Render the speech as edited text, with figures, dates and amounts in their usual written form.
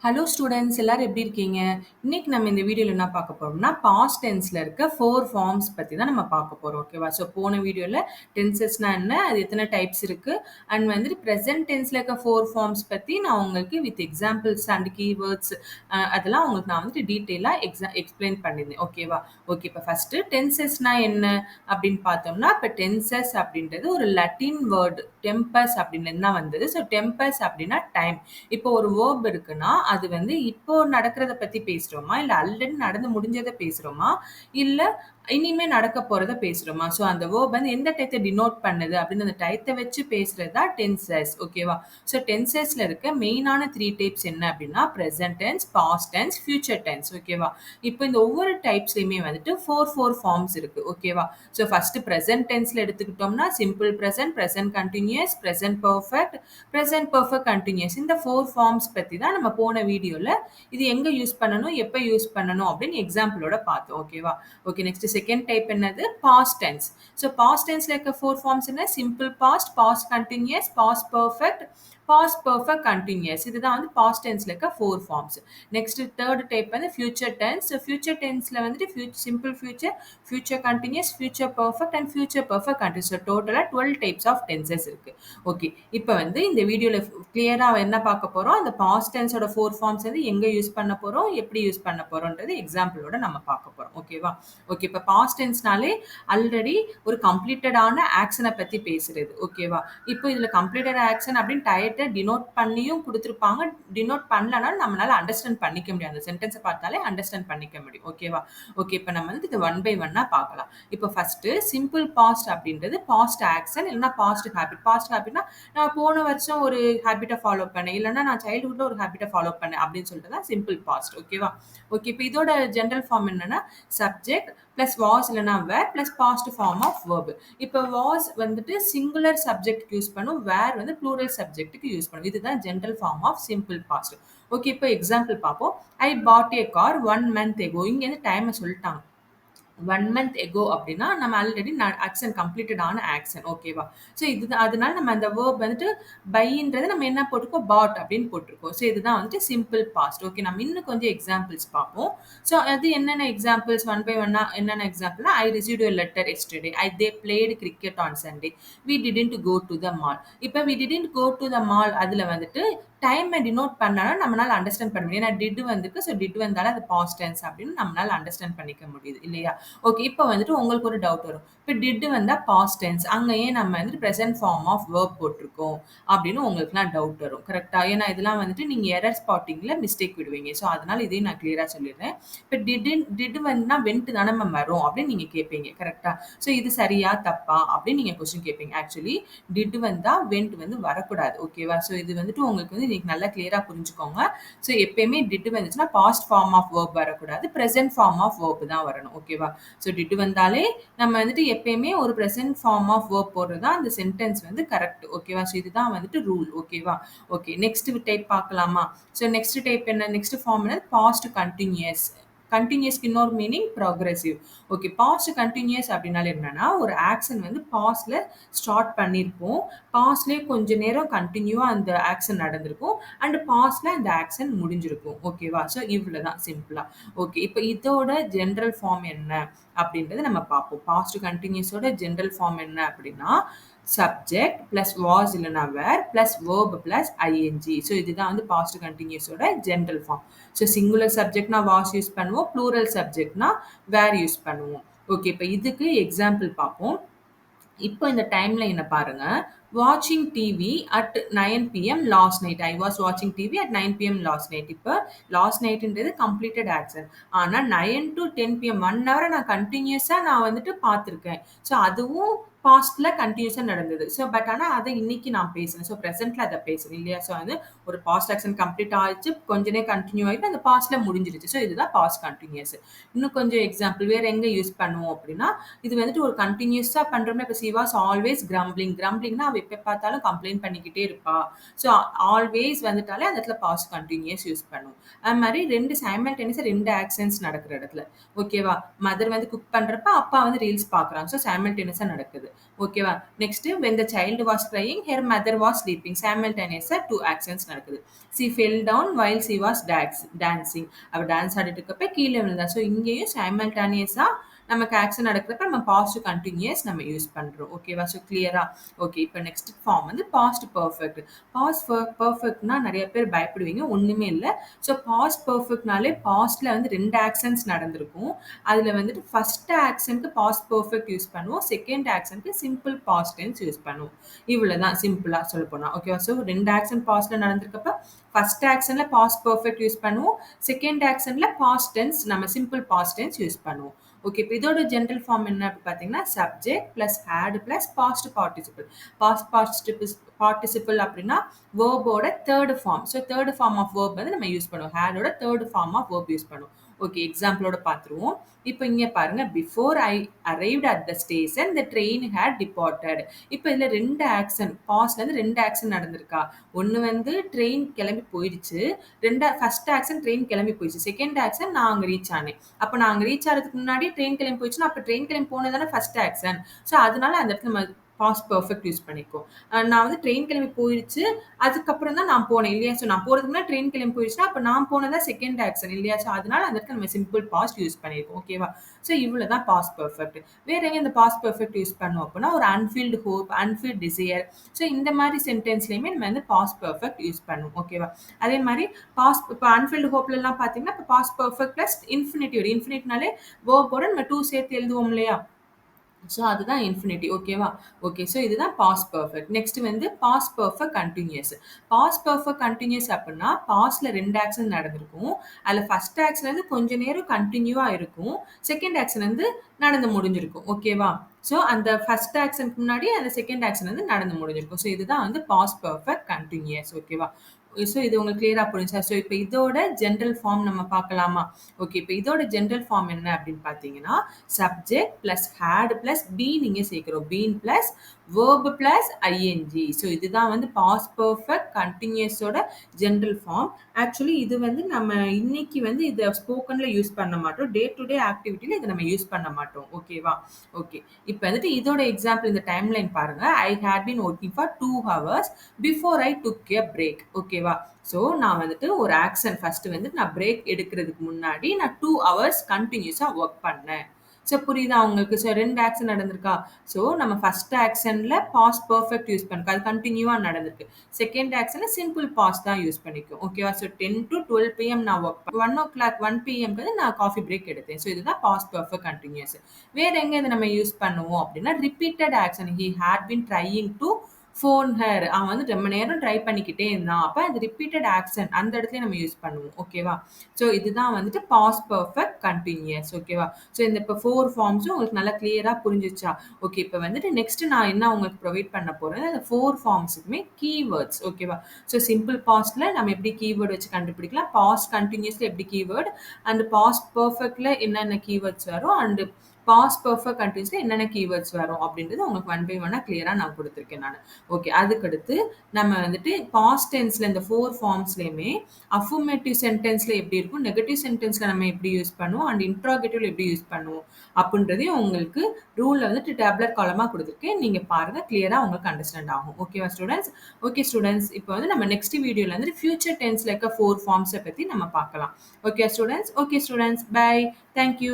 Hello students எல்லாரும் எப்படி இருக்கீங்க? இன்னைக்கு நம்ம இந்த வீடியோல என்ன பார்க்க போறோம்னா, பாஸ்ட் டென்ஸ்ல இருக்க 4 ஃபார்ம்ஸ் பத்தி தான் நம்ம பார்க்க போறோம். ஓகேவா? ஸோ போன வீடியோல டென்சஸ்னா என்ன? அது எத்தன டைப்ஸ் இருக்கு? அண்ட் வந்துட்டு பிரசன்ட் டென்ஸ்ல இருக்க 4 ஃபார்ம்ஸ் பத்தி நான் உங்களுக்கு வித் எக்ஸாம்பிள்ஸ் அண்ட் கீவேர்ட்ஸ் அதெல்லாம் உங்களுக்கு நான் வந்துட்டு டீட்டெயிலா எக்ஸ்பிளைன் பண்ணியிருந்தேன். ஓகேவா? ஓகே. இப்ப ஃபர்ஸ்ட் டென்சஸ்னா என்ன அப்படின்னு பார்த்தோம்னா, இப்ப டென்சஸ் அப்படின்றது ஒரு லட்டின் வேர்ட் டெம்பஸ் அப்படின்னு தான் வந்தது. ஸோ டெம்பஸ் அப்படின்னா டைம். இப்போ ஒரு வேர்ப் இருக்குன்னா அது வந்து இப்போ நடக்கிறத பத்தி பேசுறோமா இல்ல ஆல்ரெடி நடந்து முடிஞ்சதை பேசுறோமா இல்ல இனிமே நடக்க போறத பேசுறோமா ஸோ அந்த வேர்ப் வந்து எந்த டயத்தை டினோட் பண்ணுது அப்படின்னு அந்த டயத்தை வச்சு பேசுறது தான் டென்சஸ். ஓகேவா? ஸோ டென்சஸ்ல இருக்க மெயினான 3 டைப்ஸ் என்ன அப்படின்னா present tense, past tense, future tense. ஓகேவா? இப்போ இந்த ஒவ்வொரு டைப்ஸ்லயுமே வந்துட்டு ஃபோர் ஃபார்ம்ஸ் இருக்கு. ஓகேவா? ஸோ ஃபர்ஸ்ட் ப்ரெசன்ட் டென்ஸ்ல எடுத்துக்கிட்டோம்னா simple present, present continuous, present perfect, present perfect continuous. இந்த 4 ஃபார்ம்ஸ் பத்தி தான் நம்ம போன வீடியோல இது எங்க யூஸ் பண்ணணும், எப்ப யூஸ் பண்ணணும் அப்படின்னு எக்ஸாம்பிளோட பார்த்தோம். ஓகேவா? ஓகே. நெக்ஸ்ட் செகண்ட் டைப் என்னது? Past tense. ஸோ பாஸ்ட் டென்ஸ்ல இருக்க 4 ஃபார்ம்ஸ் என்ன? Simple past, past continuous, past perfect, past perfect continuous. இதுதான் வந்து பாஸ்ட் டென்ஸ்ல இருக்க 4 ஃபார்ம்ஸ். நெக்ஸ்ட் தேர்ட் டைப் வந்து ஃபியூச்சர் டென்ஸ். ஃபியூச்சர் டென்ஸ்ல வந்துட்டு simple future, future continuous, future perfect and future perfect continuous. So டோட்டலா 12 டைப்ஸ் ஆஃப் டென்சஸ் இருக்கு. Okay. இப்போ வந்து இந்த வீடியோல கிளியரா என்ன பார்க்க போறோம், அந்த பாஸ்ட் டென்ஸோட 4 ஃபார்ம்ஸ் வந்து எங்க யூஸ் பண்ண போறோம், எப்படி யூஸ் பண்ண போறோம்ன்றது எக்ஸாம்பிளோட நம்ம பார்க்க போறோம். ஓகேவா? ஓகே. இப்போ பாஸ்ட் டென்ஸ்னாலே ஆல்ரெடி ஒரு கம்ப்ளீட்டடான ஆக்ஷனை பத்தி பேசுறது. ஓகேவா? இப்போ இதுல கம்ப்ளீட்டட் ஆக்ஷன் அப்படின்னு டயத்தை டினோட் பண்ணியும் கொடுத்துருப்பாங்க. டினோட் பண்ணலனாலும் நம்மளால அண்டர்ஸ்டாண்ட் பண்ணிக்க முடியும். அந்த சென்டென்ஸை பார்த்தாலே அண்டர்ஸ்டாண்ட் பண்ணிக்க முடியும். ஓகேவா? ஓகே. இப்போ நம்ம வந்து இது ஒன் பை ஒன்னா பார்க்கலாம். இப்போ ஃபர்ஸ்ட் சிம்பிள் பாஸ்ட் அப்படின்றது பாஸ்ட் ஆக்ஷன் இல்லைன்னா பாஸ்ட் ஹேபிட். பாஸ்ட் ஹேபிட்னா நான் போன வருஷம் ஒரு ஹேபிட்டை ஃபாலோ பண்ணேன், இல்லைன்னா நான் சைல்ட்ஹுட்ல ஒரு ஹேபிட்டை ஃபாலோ பண்ணேன் அப்படின்னு சொல்லிட்டு தான் சிம்பிள் பாஸ்ட். ஓகேவா? ஓகே. இப்போ இதோட ஜென்ரல் ஃபார்ம் என்னன்னா சப்ஜெக்ட் பிளஸ் வாஸ் இல்லைன்னா were plus past form of verb. இப்போ வாஸ் வந்துட்டு சிங்குலர் சப்ஜெக்ட் யூஸ் பண்ணும், வேர் வந்து ப்ளூரல் சப்ஜெக்ட்டுக்கு யூஸ் பண்ணும். இதுதான் general form of simple past. Okay. இப்போ எக்ஸாம்பிள் பார்ப்போம். I bought a car 1 month ago. இங்க வந்து டைமை சொல்லிட்டாங்க. 1 month ago அப்படின்னா நம்ம ஆல்ரெடி ஆக்ஷன் கம்ப்ளீட்டட் ஆன ஆக்ஷன். ஓகேவா? ஸோ இதுதான் அதனால நம்ம அந்த வேர்ப் வந்துட்டு பைன்றது நம்ம என்ன போட்டிருக்கோம், பாட் அப்படின்னு போட்டிருக்கோம். ஸோ இதுதான் வந்துட்டு சிம்பிள் பாஸ்ட். ஓகே. நம்ம இன்னும் கொஞ்சம் எக்ஸாம்பிள்ஸ் பார்ப்போம். ஸோ அது என்னென்ன எக்ஸாம்பிள்ஸ் ஒன் பை ஒன்னா என்னென்ன எக்ஸாம்பிள்னா I received a letter yesterday, they played cricket on Sunday, we didn't go to the mall. இப்போ we didn't go to the mall அதுல வந்துட்டு டைமை டினோட் பண்ணாலும் நம்மளால அண்டர்ஸ்டாண்ட் பண்ண முடியும். ஏன்னா டிட் வந்துருக்கு. ஸோ டிட் வந்தாலும் அது பாஸ்ட் டென்ஸ் அப்படின்னு நம்மளால அண்டர்ஸ்டாண்ட் பண்ணிக்க முடியுது இல்லையா? ஓகே. இப்போ வந்துட்டு உங்களுக்கு ஒரு டவுட் வரும். இப்போ டிட் வந்தா பாஸ்ட் டென்ஸ், அங்க ஏன் நம்ம வந்துட்டு பிரசன்ட் ஃபார்ம் ஆஃப் வேர்ப் போட்டிருக்கோம் அப்படின்னு உங்களுக்குலாம் டவுட் வரும். கரெக்டா? ஏன்னா இதெல்லாம் வந்துட்டு நீங்க எரர் ஸ்பாட்டிங்ல மிஸ்டேக் விடுவீங்க. ஸோ அதனால இதையும் நான் கிளியரா சொல்லிடுறேன். இப்போ டிட் வந்துனா வென்ட் தானே நம்ம வரும் அப்படின்னு நீங்க கேட்பீங்க. கரெக்டா? ஸோ இது சரியா தப்பா அப்படின்னு நீங்க கொஸ்டின் கேட்பீங்க. ஆக்சுவலி டிட் வந்தா வென்ட் வந்து வரக்கூடாது. ஓகேவா? ஸோ இது வந்துட்டு உங்களுக்கு வந்து இன்னைக்கு நல்லா கிளியரா புரிஞ்சுக்கோங்க. ஸோ எப்பயுமே டிட் வந்துச்சுன்னா பாஸ்ட் ஃபார்ம் ஆஃப் வேர்ப் வரக்கூடாது, பிரசன்ட் ஃபார்ம் ஆஃப் வேர்ப் தான் வரணும். ஓகேவா? ஸோ டிட் வந்தாலே நம்ம வந்துட்டு எப்பயுமே ஒரு பிரசன்ட் ஃபார்ம் ஆஃப் வேர்ப் போடுறது தான் அந்த சென்டென்ஸ் வந்து கரெக்ட். ஓகேவா? ஸோ இதுதான் வந்துட்டு ரூல். ஓகேவா? ஓகே. நெக்ஸ்ட் டைப் பார்க்கலாமா? ஸோ நெக்ஸ்ட் டைப் என்ன? நெக்ஸ்ட் ஃபார்ம் என்ன? Past continuous. கண்டினியூஸ்க்கு இன்னொரு meaning progressive. Okay. Past continuous அப்படின்னால என்னன்னா ஒரு ஆக்ஷன் வந்து பாஸ்ட்ல ஸ்டார்ட் பண்ணியிருப்போம், பாஸ்ட்லேயே கொஞ்ச நேரம் கண்டினியூவா அந்த ஆக்ஷன் நடந்திருக்கும் அண்ட் பாஸ்ட்ல அந்த ஆக்ஷன் முடிஞ்சிருக்கும். ஓகேவா? ஸோ இவ்வளவுதான் சிம்பிளா. ஓகே. இப்போ இதோட ஜென்ரல் ஃபார்ம் என்ன அப்படின்றத நம்ம பார்ப்போம். பாஸ்ட் கண்டினியூஸோட ஜென்ரல் ஃபார்ம் என்ன அப்படின்னா சப்ஜெக்ட் பிளஸ் வாஸ் இல்லைனா were plus verb plus ING. So இதுதான் வந்து பாஸ்ட் கண்டினியூஸோட ஜென்ரல் ஃபார்ம். ஸோ சிங்குலர் சப்ஜெக்ட்னா வாஸ் யூஸ் பண்ணுவோம், ப்ளூரல் சப்ஜெக்ட்னா வேர் யூஸ் பண்ணுவோம். ஓகே. இப்போ இதுக்கு எக்ஸாம்பிள் பார்ப்போம். இப்போ இந்த டைம்லைனை பாருங்க. வாட்சிங் TV at 9 PM last night. I was வாட்சிங் TV at 9 PM last night. இப்போ லாஸ்ட் நைட்ன்றது கம்ப்ளீட்டட் ஆக்ஷன். ஆனால் 9 to 10 PM 1 hour நான் கண்டினியூஸாக நான் வந்துட்டு பார்த்துருக்கேன். ஸோ அதுவும் பாஸ்ட்ல கண்டினியூஸா நடந்தது. ஸோ பட் ஆனா அதை இன்னைக்கு நான் பேசுறேன். ஸோ பிரசன்ட்ல அதை பேசுறேன் இல்லையா? ஸோ வந்து ஒரு பாஸ்ட் ஆக்ஷன் கம்ப்ளீட் ஆயிடுச்சு, கொஞ்ச நேரம் கண்டினியூ ஆயிட்டு அந்த பாஸ்ட்ல முடிஞ்சிருச்சு. ஸோ இதுதான் பாஸ்ட் கண்டினியூஸ். இன்னும் கொஞ்சம் எக்ஸாம்பிள் வேற எங்க யூஸ் பண்ணுவோம் அப்படின்னா இது வந்துட்டு ஒரு கண்டினியூஸா பண்றோம்னா இப்போ சி வாஸ் ஆல்வேஸ் கிரம்பிளிங். கிரம்பிளிங்னா அவ எப்ப பார்த்தாலும் கம்ப்ளைண்ட் பண்ணிக்கிட்டே இருப்பா. ஸோ ஆல்வேஸ் வந்துட்டாலே அந்த இடத்துல பாஸ்ட் கண்டினியூஸ் யூஸ் பண்ணுவோம். அது மாதிரி ரெண்டு ஆக்ஷன்ஸ் நடக்கிற இடத்துல. ஓகேவா? மதர் வந்து குக் பண்றப்ப அப்பா வந்து ரீல்ஸ் பாக்குறாங்க. ஸோ சைமல்டேனியஸா நடக்குது. ஓகேவா? Next when the child was crying, her mother was sleeping. simultaneous-ஆ 2 actions நடக்குது. she fell down while she was dancing. அவ டான்ஸ் ஆடிட்டு இருக்கப்ப கீழ விழுந்தா. ஸோ இங்கேயும் simultaneous-ஆ நமக்கு ஆக்ஷன் நடக்கிறப்ப நம்ம பாஸ்ட் கண்டினியூஸ் நம்ம யூஸ் பண்றோம். ஓகேவா? ஸோ கிளியரா? ஓகே. இப்போ நெக்ஸ்ட் ஃபார்ம் வந்து பாஸ்ட் பெர்ஃபெக்ட். பாஸ்ட் பெர்ஃபெக்ட்னா நிறைய பேர் பயப்படுவீங்க. ஒண்ணுமே இல்ல. ஸோ பாஸ்ட் பெர்ஃபெக்ட்னாலே பாஸ்ட்ல வந்து 2 ஆக்ஷன்ஸ் நடந்திருக்கும். அதுல வந்துட்டு ஃபர்ஸ்ட் ஆக்ஷனுக்கு பாஸ்ட் பெர்ஃபெக்ட் யூஸ் பண்ணுவோம். செகண்ட் ஆக்ஷனுக்கு சிம்பிள் பாஸ்ட் டென்ஸ் யூஸ் பண்ணுவோம். இவ்வளவுதான் சிம்பிளா சொல்ல போனா. ஓகேவா? ஸோ 2 ஆக்ஷன் பாஸ்ட்ல நடந்திருக்கப்ப ஃபர்ஸ்ட் ஆக்ஷன்ல பாஸ்ட் பெர்ஃபெக்ட் யூஸ் பண்ணுவோம். செகண்ட் ஆக்ஷன்ல பாஸ்ட் டென்ஸ் நம்ம சிம்பிள் பாஸ்ட் டென்ஸ் யூஸ் பண்ணுவோம். ஓகே. இப்போ இதோட ஜென்ரல் ஃபார்ம் என்ன அப்படி பார்த்தீங்கன்னா subject plus had plus past participle. Past participle அப்படின்னா வேர்போட third form. So third form of verb வந்து நம்ம யூஸ் பண்ணுவோம். ஹேடோட third form of verb use பண்ணுவோம். ஓகே. எக்ஸாம்பிளோட பார்த்துருவோம். இப்போ இங்க பாருங்க before I arrived at the station the train had departed. இப்போ இதுல 2 ஆக்ஷன் பாஸ்ட்ல இருந்து 2 ஆக்ஷன் நடந்திருக்கா. ஒன்னு வந்து ட்ரெயின் கிளம்பி போயிடுச்சு. ஃபர்ஸ்ட் ஆக்ஷன் ட்ரெயின் கிளம்பி போயிடுச்சு. செகண்ட் ஆக்ஷன் நான் அங்க ரீச் ஆனேன். அப்ப நான் அங்க ரீச் ஆகிறதுக்கு முன்னாடி ட்ரெயின் கிளம்பி போயிடுச்சுன்னா அப்ப ட்ரெயின் கிளம்பி போனதானே ஃபர்ஸ்ட் ஆக்ஷன். ஸோ அதனால அந்த இடத்துல நம்ம பாஸ்ட் பெர்ஃபெக்ட் யூஸ் பண்ணிக்கோ. நான் வந்து ட்ரெயின் கிளம்பி போயிடுச்சு. அதுக்கப்புறம் தான் நான் போனேன் இல்லையா? ஸோ நான் போறதுக்கு முன்னாடி ட்ரெயின் கிளம்பி போயிடுச்சுன்னா அப்ப நான் போனதா செகண்ட் ஆக்ஷன் இல்லையா? ஸோ அதனால அந்த இடத்துல நம்ம சிம்பிள் பாஸ்ட் யூஸ் பண்ணியிருக்கோம். ஓகேவா? ஸோ இவ்வளவுதான் பாஸ்ட் பெர்ஃபெக்ட். வேற எங்க இந்த பாஸ்ட் பெர்ஃபெக்ட் யூஸ் பண்ணுவோம் அப்படின்னா ஒரு unfulfilled hope, unfulfilled desire. So இந்த மாதிரி சென்டென்ஸ்லயுமே நம்ம வந்து பாஸ்ட் பெர்ஃபெக்ட் யூஸ் பண்ணுவோம். ஓகேவா? அதே மாதிரி பாஸ்ட் இப்போ அன்ஃபில்டு ஹோப்ல எல்லாம் பாத்தீங்கன்னா இப்போ பாஸ்ட் பெர்ஃபெக்ட் பிளஸ் இன்ஃபினிட்டிவ். இன்ஃபினிட்னாலே வேர்போட நம்ம 2 சேர்த்து எழுதுவோம் இல்லையா? ஸோ அதுதான் இன்ஃபினிட்டி. ஓகேவா? ஓகே. ஸோ இதுதான் பாஸ்ட் பெர்ஃபெக்ட். நெக்ஸ்ட் வந்து past perfect continuous. Past perfect continuous அப்படின்னா பாஸ்ட்ல 2 ஆக்ஷன் நடந்திருக்கும். அதுல ஃபர்ஸ்ட் ஆக்ஷன் வந்து கொஞ்ச நேரம் கண்டினியூவா இருக்கும். செகண்ட் ஆக்ஷன் வந்து நடந்து முடிஞ்சிருக்கும். ஓகேவா? ஸோ அந்த ஃபர்ஸ்ட் ஆக்ஷனுக்கு முன்னாடி அந்த செகண்ட் ஆக்ஷன் வந்து நடந்து முடிஞ்சிருக்கும். ஸோ இதுதான் வந்து பாஸ்ட் பெர்ஃபெக்ட் கண்டினியூஸ். ஓகேவா? ஸோ இது உங்களுக்கு கிளியரா புரிஞ்சா? ஸோ இப்போ இதோட ஜென்ரல் ஃபார்ம் நம்ம பார்க்கலாமா? ஓகே. இப்போ இதோட ஜென்ரல் ஃபார்ம் என்ன அப்படின்னு பார்த்தீங்கன்னா subject plus had plus be நீங்க சேர்க்கிறோம். Been plus verb plus ING. So இதுதான் வந்து பாஸ்ட் பெர்ஃபெக்ட் கண்டினியூஸோட ஜென்ரல் ஃபார்ம். ஆக்சுவலி இது வந்து நம்ம இன்னைக்கு வந்து இதை ஸ்போக்கன்ல யூஸ் பண்ண மாட்டோம். டே டு டே ஆக்டிவிட்டியில இதை நம்ம யூஸ் பண்ண மாட்டோம். ஓகேவா? ஓகே. இப்போ வந்துட்டு இதோட எக்ஸாம்பிள் இந்த டைம்லைன் பாருங்க. I had been working for 2 hours before I took a break. ஓகேவா? ஸோ நான் வந்துட்டு ஒரு ஆக்ஷன் ஃபர்ஸ்ட் வந்துட்டு நான் பிரேக் எடுக்கிறதுக்கு முன்னாடி நான் 2 hours கண்டினியூஸா ஒர்க் பண்ணேன். ஸோ புரியுதா உங்களுக்கு? ஸோ 2 ஆக்ஷன் நடந்திருக்கா? ஸோ நம்ம ஃபர்ஸ்ட் ஆக்ஷன்ல பாஸ்ட் பெர்ஃபெக்ட் யூஸ் பண்ணிக்கோ. அது கண்டினியூவா நடந்திருக்கு. செகண்ட் ஆக்ஷன்ல சிம்பிள் பாஸ்ட் தான் யூஸ் பண்ணிக்கும். ஓகேவா? ஸோ 10 to 12 PM நான் ஒர்க் 1 o'clock 1 PM வந்து நான் காஃபி பிரேக் எடுத்தேன். ஸோ இதுதான் பாஸ்ட் பெர்ஃபெக்ட் கண்டினியூஸ். வேற எங்க இதை நம்ம யூஸ் பண்ணுவோம் அப்படின்னா repeated action. He had been trying to phone her. அவன் வந்து ரொம்ப நேரம் ட்ரை பண்ணிக்கிட்டே இருந்தான். அப்ப அது ரிப்பீட்டட் ஆக்ஷன் அந்த இடத்துல நம்ம யூஸ் பண்ணுவோம். ஓகேவா? ஸோ இதுதான் வந்துட்டு பாஸ்ட் பெர்ஃபெக்ட் கண்டினியூஸ். ஓகேவா? ஸோ இந்த இப்போ 4 ஃபார்ம்ஸும் உங்களுக்கு நல்லா கிளியரா புரிஞ்சிச்சா? ஓகே. இப்போ வந்துட்டு நெக்ஸ்ட் நான் என்ன உங்களுக்கு ப்ரொவைட் பண்ண போறேன் அந்த 4 ஃபார்ம்ஸுக்குமே கீவேர்ட்ஸ். ஓகேவா? ஸோ சிம்பிள் பாஸ்ட்ல நம்ம எப்படி கீவேர்டு வச்சு கண்டுபிடிக்கலாம், பாஸ்ட் கண்டினியூஸ்ல எப்படி கீவேர்டு, அண்ட் பாஸ்ட் பெர்ஃபெக்ட்ல என்னென்ன கீவேர்ட்ஸ் வரும், அண்ட் பாஸ்ட் பெர்ஃபெக்ட் கண்டினியூஸ்ல என்னென்ன கீவேர்ட்ஸ் வரும் அப்படின்றது உங்களுக்கு 1 by 1 கிளியரா நான் கொடுத்துருக்கேன் நான். ஓகே. அதுக்கடுத்து நம்ம வந்துட்டு பாஸ்ட் டென்ஸ்ல இந்த 4 ஃபார்ம்ஸ்லயுமே அஃபர்மேட்டிவ் சென்டென்ஸ்ல எப்படி இருக்கும், நெகட்டிவ் சென்டென்ஸ்ல நம்ம எப்படி யூஸ் பண்ணுவோம், அண்ட் இன்ட்ராகேட்டிவ்ல எப்படி யூஸ் பண்ணுவோம் அப்படின்றதையும் உங்களுக்கு ரூல்ல வந்துட்டு டேப்லெட் காலமா கொடுத்துருக்கேன். நீங்க பாருங்க கிளியரா உங்களுக்கு அண்டர்ஸ்டாண்ட் ஆகும். ஓகேவா ஸ்டூடெண்ட்ஸ்? ஓகே ஸ்டூடெண்ட்ஸ், இப்போ வந்து நம்ம நெக்ஸ்ட் வீடியோல வந்து ஃபியூச்சர் டென்ஸ்ல இருக்க 4 ஃபார்ம்ஸை பத்தி நம்ம பார்க்கலாம். Okay students? Okay students, bye. Thank you.